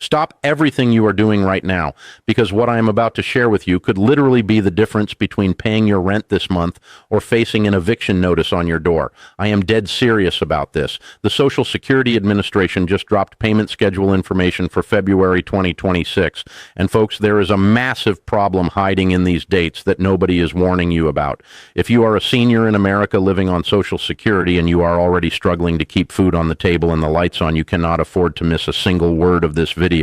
Stop everything you are doing right now, because what I am about to share with you could literally be the difference between paying your rent this month or facing an eviction notice on your door. I am dead serious about this. The Social Security Administration just dropped payment schedule information for February 2026. And folks, there is a massive problem hiding in these dates that nobody is warning you about. If you are a senior in America living on Social Security and you are already struggling to keep food on the table and the lights on, you cannot afford to miss a single word of this video.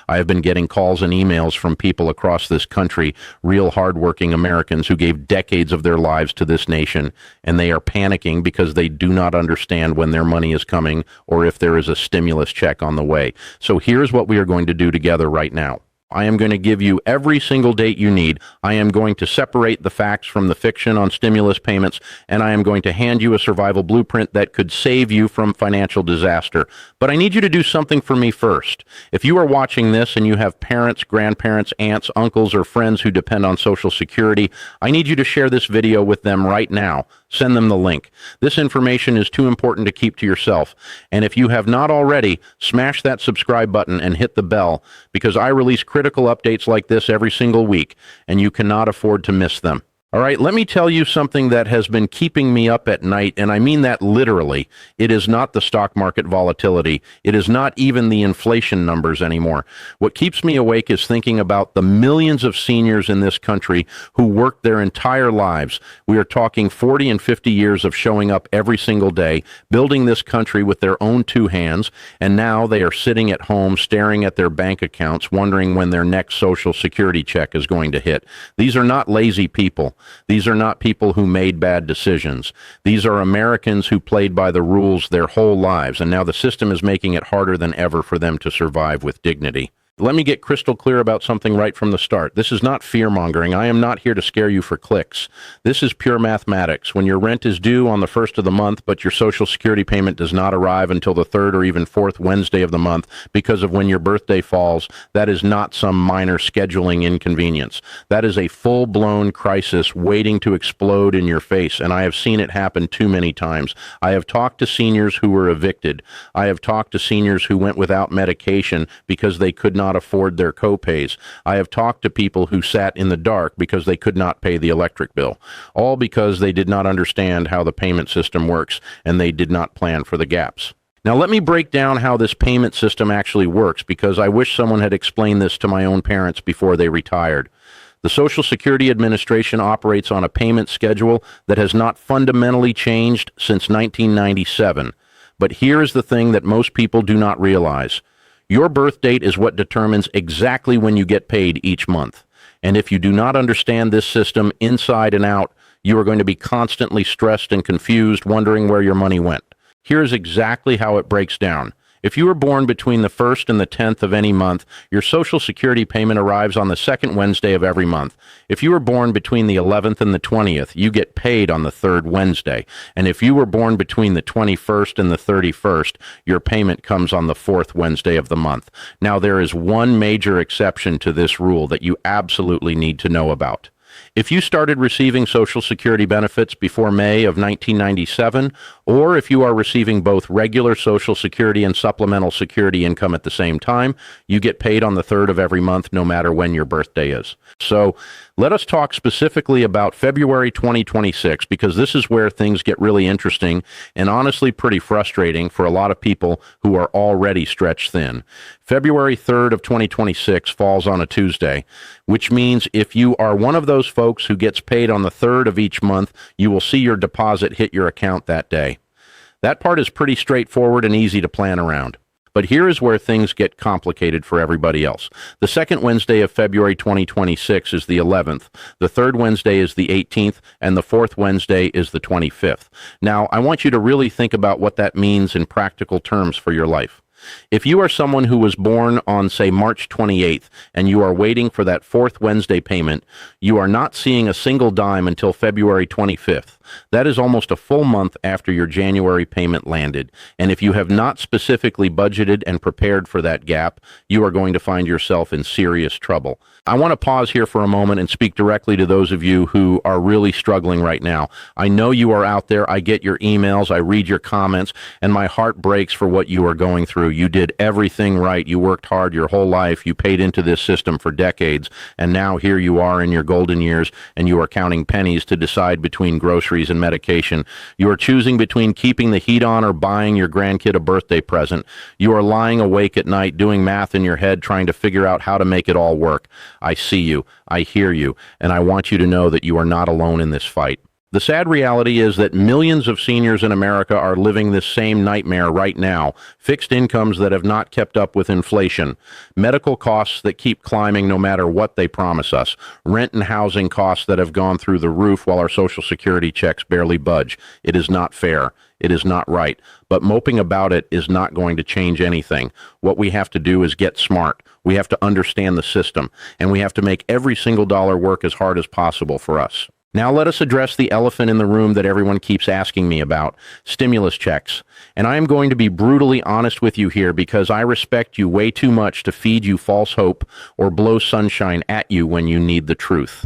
I have been getting calls and emails from people across this country, real hardworking Americans who gave decades of their lives to this nation, and they are panicking because they do not understand when their money is coming or if there is a stimulus check on the way. So here's what we are going to do together right now. I am going to give you every single date you need. I am going to separate the facts from the fiction on stimulus payments, and I am going to hand you a survival blueprint that could save you from financial disaster. But I need you to do something for me first. If you are watching this and you have parents, grandparents, aunts, uncles, or friends who depend on Social Security, I need you to share this video with them right now. Send them the link. This information is too important to keep to yourself. And if you have not already, smash that subscribe button and hit the bell, because I release critical updates like this every single week, and you cannot afford to miss them. All right, let me tell you something that has been keeping me up at night, and I mean that literally. It is not the stock market volatility. It is not even the inflation numbers anymore. What keeps me awake is thinking about the millions of seniors in this country who worked their entire lives. We are talking 40 and 50 years of showing up every single day, building this country with their own two hands, and now they are sitting at home staring at their bank accounts, wondering when their next Social Security check is going to hit. These are not lazy people. These are not people who made bad decisions. These are Americans who played by the rules their whole lives, and now the system is making it harder than ever for them to survive with dignity. Let me get crystal clear about something right from the start. This is not fear-mongering. I am not here to scare you for clicks. This is pure mathematics. When your rent is due on the 1st of the month, but your Social Security payment does not arrive until the 3rd or even 4th Wednesday of the month because of when your birthday falls, that is not some minor scheduling inconvenience. That is a full-blown crisis waiting to explode in your face, and I have seen it happen too many times. I have talked to seniors who were evicted. I have talked to seniors who went without medication because they could not afford their copays. I have talked to people who sat in the dark because they could not pay the electric bill, all because they did not understand how the payment system works and they did not plan for the gaps. Now let me break down how this payment system actually works, because I wish someone had explained this to my own parents before they retired. The Social Security Administration operates on a payment schedule that has not fundamentally changed since 1997. But here is the thing that most people do not realize. Your birth date is what determines exactly when you get paid each month. And if you do not understand this system inside and out, you are going to be constantly stressed and confused, wondering where your money went. Here's exactly how it breaks down. If you were born between the 1st and the 10th of any month, your Social Security payment arrives on the 2nd Wednesday of every month. If you were born between the 11th and the 20th, you get paid on the 3rd Wednesday. And if you were born between the 21st and the 31st, your payment comes on the 4th Wednesday of the month. Now, there is one major exception to this rule that you absolutely need to know about. If you started receiving Social Security benefits before May of 1997, or if you are receiving both regular Social Security and supplemental security income at the same time, you get paid on the 3rd of every month, no matter when your birthday is. So let us talk specifically about February 2026, because this is where things get really interesting and honestly pretty frustrating for a lot of people who are already stretched thin. February 3rd of 2026 falls on a Tuesday, which means if you are one of those folks who gets paid on the 3rd of each month, you will see your deposit hit your account that day. That part is pretty straightforward and easy to plan around. But here is where things get complicated for everybody else. The 2nd Wednesday of February 2026 is the 11th, the 3rd Wednesday is the 18th, and the 4th Wednesday is the 25th. Now, I want you to really think about what that means in practical terms for your life. If you are someone who was born on, say, March 28th, and you are waiting for that 4th Wednesday payment, you are not seeing a single dime until February 25th. That is almost a full month after your January payment landed. And if you have not specifically budgeted and prepared for that gap, you are going to find yourself in serious trouble. I want to pause here for a moment and speak directly to those of you who are really struggling right now. I know you are out there. I get your emails. I read your comments, and my heart breaks for what you are going through. true. You did everything right. You worked hard your whole life. You paid into this system for decades. And now here you are in your golden years, and you are counting pennies to decide between groceries and medication. You are choosing between keeping the heat on or buying your grandkid a birthday present. You are lying awake at night doing math in your head, trying to figure out how to make it all work. I see you. I hear you. And I want you to know that you are not alone in this fight. The sad reality is that millions of seniors in America are living this same nightmare right now. Fixed incomes that have not kept up with inflation. Medical costs that keep climbing no matter what they promise us. Rent and housing costs that have gone through the roof while our Social Security checks barely budge. It is not fair. It is not right. But moping about it is not going to change anything. What we have to do is get smart. We have to understand the system. And we have to make every single dollar work as hard as possible for us. Now let us address the elephant in the room that everyone keeps asking me about, stimulus checks. And I am going to be brutally honest with you here because I respect you way too much to feed you false hope or blow sunshine at you when you need the truth.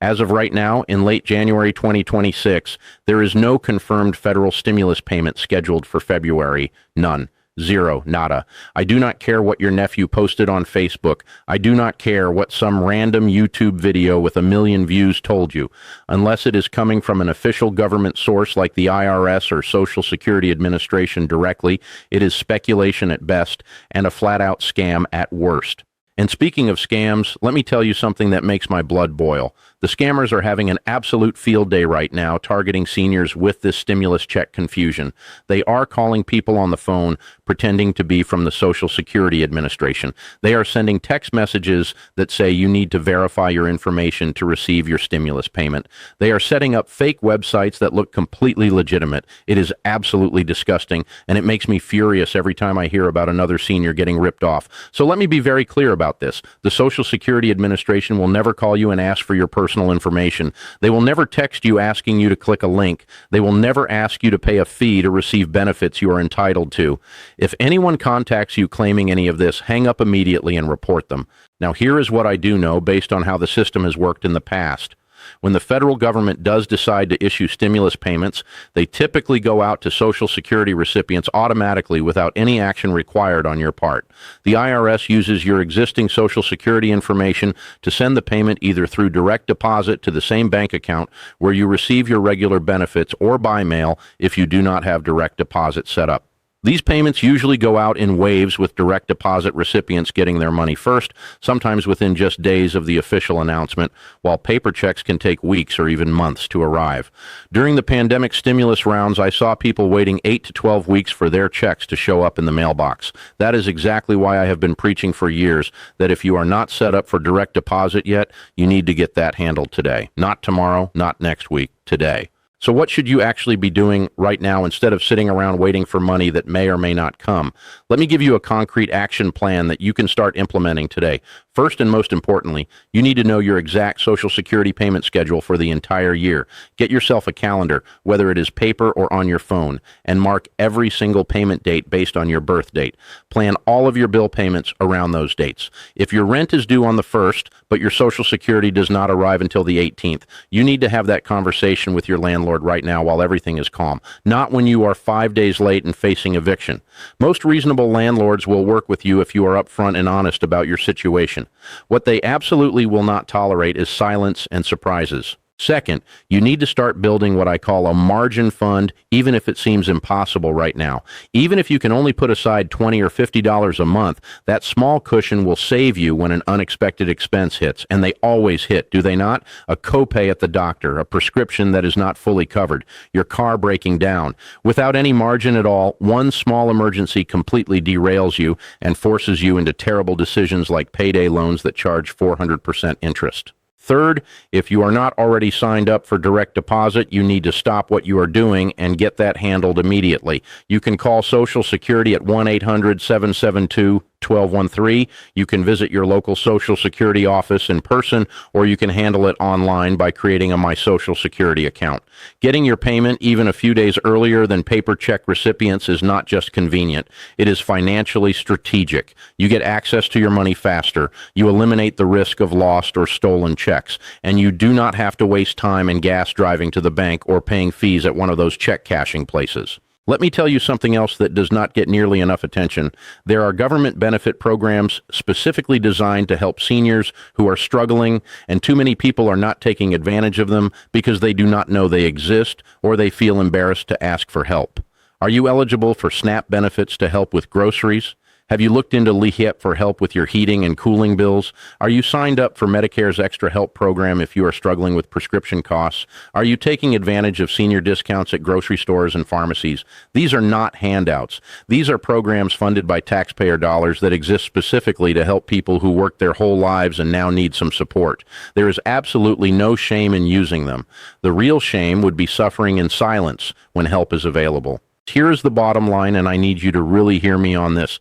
As of right now, in late January 2026, there is no confirmed federal stimulus payment scheduled for February. None. Zero. Nada. I do not care what your nephew posted on Facebook. I do not care what some random YouTube video with 1 million views told you. Unless it is coming from an official government source like the IRS or Social Security Administration directly, it is speculation at best and a flat-out scam at worst. And speaking of scams, let me tell you something that makes my blood boil. The scammers are having an absolute field day right now targeting seniors with this stimulus check confusion. They are calling people on the phone pretending to be from the Social Security Administration. They are sending text messages that say you need to verify your information to receive your stimulus payment. They are setting up fake websites that look completely legitimate. It is absolutely disgusting, and it makes me furious every time I hear about another senior getting ripped off. So let me be very clear about this. The Social Security Administration will never call you and ask for your personal information. They will never text you asking you to click a link. They will never ask you to pay a fee to receive benefits you are entitled to. If anyone contacts you claiming any of this, hang up immediately and report them. Now, here is what I do know based on how the system has worked in the past. When the federal government does decide to issue stimulus payments, they typically go out to Social Security recipients automatically without any action required on your part. The IRS uses your existing Social Security information to send the payment either through direct deposit to the same bank account where you receive your regular benefits or by mail if you do not have direct deposit set up. These payments usually go out in waves with direct deposit recipients getting their money first, sometimes within just days of the official announcement, while paper checks can take weeks or even months to arrive. During the pandemic stimulus rounds, I saw people waiting 8 to 12 weeks for their checks to show up in the mailbox. That is exactly why I have been preaching for years that if you are not set up for direct deposit yet, you need to get that handled today. Not tomorrow, not next week, today. So what should you actually be doing right now instead of sitting around waiting for money that may or may not come? Let me give you a concrete action plan that you can start implementing today. First and most importantly, you need to know your exact Social Security payment schedule for the entire year. Get yourself a calendar, whether it is paper or on your phone, and mark every single payment date based on your birth date. Plan all of your bill payments around those dates. If your rent is due on the 1st, but your Social Security does not arrive until the 18th, you need to have that conversation with your landlord right now while everything is calm, not when you are 5 days late and facing eviction. Most reasonable landlords will work with you if you are upfront and honest about your situation. What they absolutely will not tolerate is silence and surprises. Second, you need to start building what I call a margin fund, even if it seems impossible right now. Even if you can only put aside $20 or $50 a month, that small cushion will save you when an unexpected expense hits, and they always hit, do they not? A copay at the doctor, a prescription that is not fully covered, your car breaking down. Without any margin at all, one small emergency completely derails you and forces you into terrible decisions like payday loans that charge 400% interest. Third, if you are not already signed up for direct deposit, you need to stop what you are doing and get that handled immediately. You can call Social Security at 1-800-772-1213. You can visit your local Social Security office in person, or you can handle it online by creating a My Social Security account. Getting your payment even a few days earlier than paper check recipients is not just convenient. It is financially strategic. You get access to your money faster. You eliminate the risk of lost or stolen checks. And you do not have to waste time and gas driving to the bank or paying fees at one of those check cashing places. Let me tell you something else that does not get nearly enough attention. There are government benefit programs specifically designed to help seniors who are struggling, and too many people are not taking advantage of them because they do not know they exist or they feel embarrassed to ask for help. Are you eligible for SNAP benefits to help with groceries? Have you looked into LEHIEP for help with your heating and cooling bills? Are you signed up for Medicare's Extra Help program if you are struggling with prescription costs? Are you taking advantage of senior discounts at grocery stores and pharmacies? These are not handouts. These are programs funded by taxpayer dollars that exist specifically to help people who work their whole lives and now need some support. There is absolutely no shame in using them. The real shame would be suffering in silence when help is available. Here is the bottom line, and I need you to really hear me on this.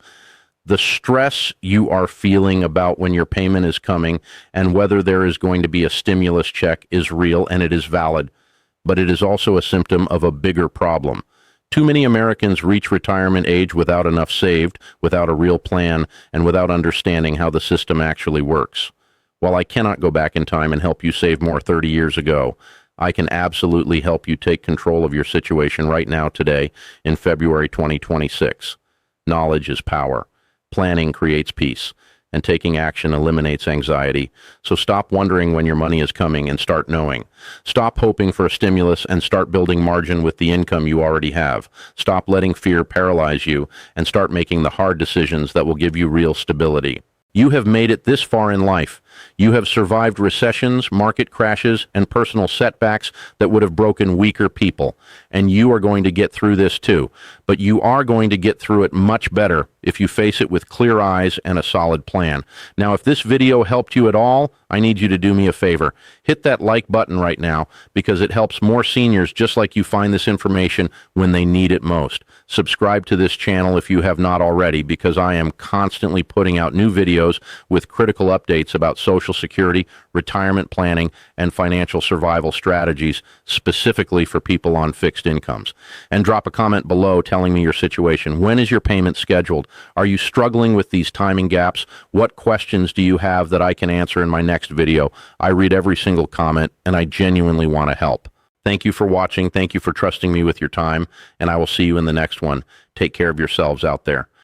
The stress you are feeling about when your payment is coming and whether there is going to be a stimulus check is real, and it is valid, but it is also a symptom of a bigger problem. Too many Americans reach retirement age without enough saved, without a real plan, and without understanding how the system actually works. While I cannot go back in time and help you save more 30 years ago, I can absolutely help you take control of your situation right now today in February 2026. Knowledge is power. Planning creates peace, and taking action eliminates anxiety. So stop wondering when your money is coming and start knowing. Stop hoping for a stimulus and start building margin with the income you already have. Stop letting fear paralyze you and start making the hard decisions that will give you real stability. You have made it this far in life. You have survived recessions, market crashes, and personal setbacks that would have broken weaker people. And you are going to get through this too. But you are going to get through it much better if you face it with clear eyes and a solid plan. Now, if this video helped you at all, I need you to do me a favor. Hit that like button right now because it helps more seniors just like you find this information when they need it most. Subscribe to this channel if you have not already because I am constantly putting out new videos with critical updates about Social Security, retirement planning, and financial survival strategies specifically for people on fixed incomes. And drop a comment below telling me your situation. When is your payment scheduled? Are you struggling with these timing gaps? What questions do you have that I can answer in my next video? I read every single comment and I genuinely want to help. Thank you for watching. Thank you for trusting me with your time, and I will see you in the next one. Take care of yourselves out there.